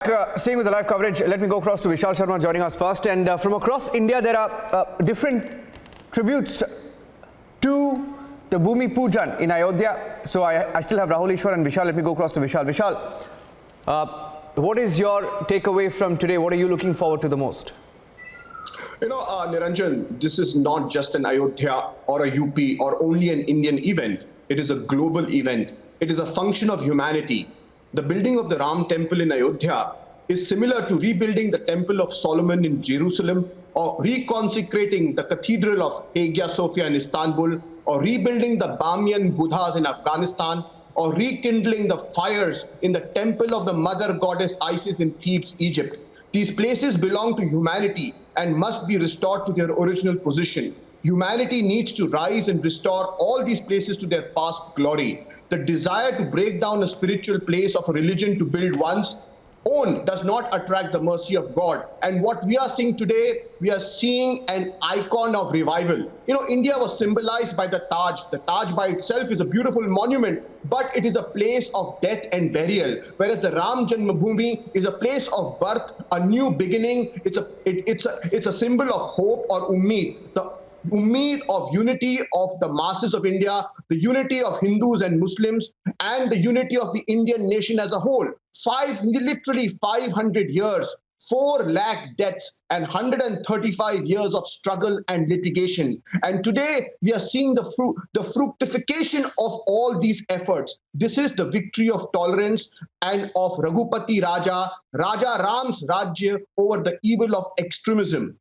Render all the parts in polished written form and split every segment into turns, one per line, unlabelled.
Staying with the live coverage, let me go across to Vishal Sharma joining us first. And from across India, there are different tributes to the Bhumi Pujan in Ayodhya. So I still have Rahul Ishwar and Vishal. Let me go across to Vishal. Vishal, what is your takeaway from today? What are you looking forward to the most?
Niranjan, this is not just an Ayodhya or a UP or only an Indian event. It is a global event. It is a function of humanity. The building of the Ram temple in Ayodhya is similar to rebuilding the temple of Solomon in Jerusalem, or reconsecrating the cathedral of Hagia Sophia in Istanbul, or rebuilding the Bamiyan Buddhas in Afghanistan, or rekindling the fires in the temple of the mother goddess Isis in Thebes, Egypt. These places belong to humanity and must be restored to their original position. Humanity needs to rise and restore all these places to their past glory. The desire to break down a spiritual place of a religion to build one's own does not attract the mercy of God. And what we are seeing today, we are seeing an icon of revival. India was symbolized by the Taj. The Taj by itself is a beautiful monument, but it is a place of death and burial. Whereas the Ram Bhumi is a place of birth, a new beginning. It's a symbol of hope or ummeed. The ummeed of unity of the masses of India, the unity of Hindus and Muslims, and the unity of the Indian nation as a whole. Literally 500 years, 4 lakh deaths, and 135 years of struggle and litigation. And today we are seeing the fructification of all these efforts. This is the victory of tolerance and of Raghupati Raja Ram's Rajya over the evil of extremism.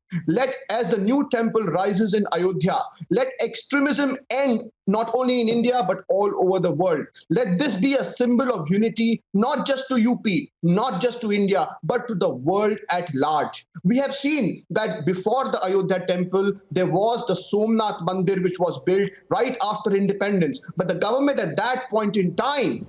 As the new temple rises in Ayodhya, let extremism end not only in India but all over the world. Let this be a symbol of unity, not just to UP, not just to India, but to the world at large. We have seen that before the Ayodhya temple, there was the Somnath Mandir, which was built right after independence. But the government at that point in time,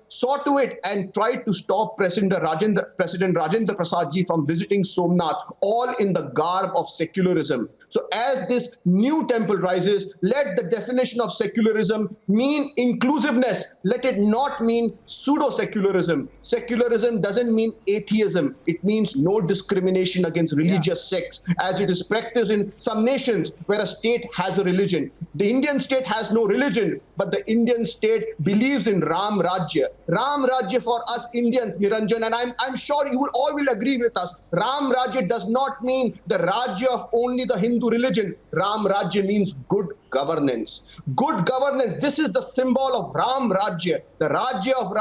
saw to it and tried to stop President Rajendra Prasad ji from visiting Somnath, all in the garb of secularism. So as this new temple rises, let the definition of secularism mean inclusiveness. Let it not mean pseudo-secularism. Secularism doesn't mean atheism. It means no discrimination against religious sects, as it is practiced in some nations where a state has a religion. The Indian state has no religion, but the Indian state believes in Ram Rajya. Ram Rajya for us Indians, Niranjan, and I'm sure you all will agree with us. Ram Rajya does not mean the Rajya of only the Hindu religion. Ram Rajya means good governance. Good governance. This is the symbol of Ram Rajya, the Rajya of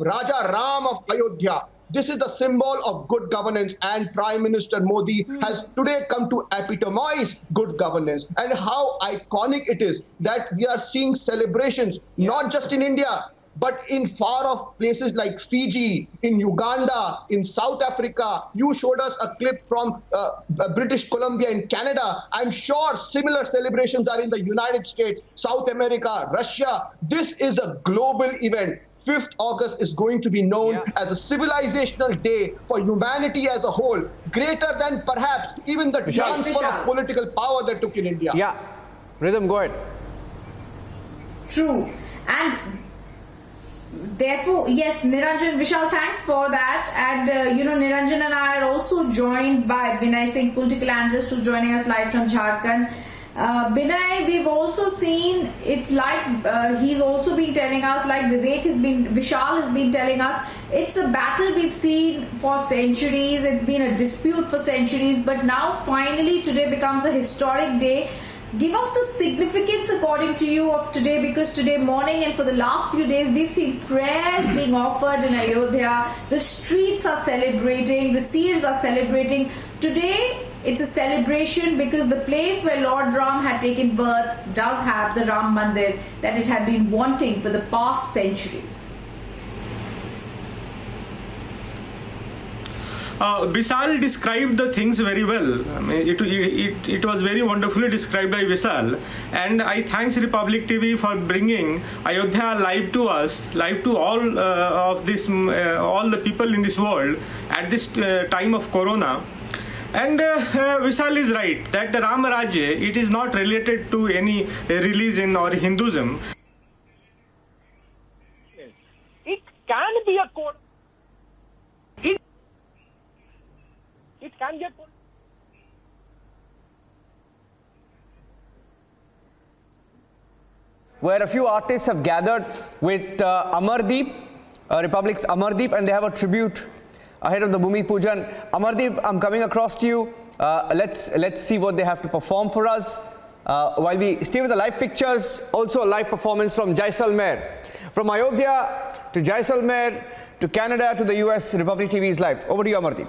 Raja Ram of Ayodhya. This is the symbol of good governance, and Prime Minister Modi has today come to epitomize good governance. And how iconic it is that we are seeing celebrations, not just in India, but in far-off places like Fiji, in Uganda, in South Africa. You showed us a clip from British Columbia in Canada. I'm sure similar celebrations are in the United States, South America, Russia. This is a global event. 5th August is going to be known as a civilizational day for humanity as a whole, greater than perhaps even the transfer of political power that took in India.
Yeah. Rhythm, go ahead.
True. And therefore, yes, Niranjan, Vishal, thanks for that. And, Niranjan and I are also joined by Binay Singh, political analyst, who's joining us live from Jharkhand. Binay, we've also seen, it's like he's also been telling us, like Vishal has been telling us, it's a battle we've seen for centuries, it's been a dispute for centuries, but now finally today becomes a historic day. Give us the significance, according to you, of today, because today morning and for the last few days we've seen prayers being offered in Ayodhya. The streets are celebrating, the seers are celebrating. Today it's a celebration because the place where Lord Ram had taken birth does have the Ram Mandir that it had been wanting for the past centuries.
Vishal described the things very well. I mean, it was very wonderfully described by Vishal, and I thanks Republic TV for bringing Ayodhya live to us, live to all of this, all the people in this world at this time of Corona. And Vishal is right that the Ram Rajya, it is not related to any religion or Hinduism.
It can be a code. It can get.
Where a few artists have gathered with Amardeep, Republic's Amardeep, and they have a tribute ahead of the Bhumi Pujan. Amardeep, I'm coming across to you. Let's see what they have to perform for us. While we stay with the live pictures, also a live performance from Jaisalmer. From Ayodhya to Jaisalmer to Canada to the US, Republic TV is live. Over to you, Amardeep.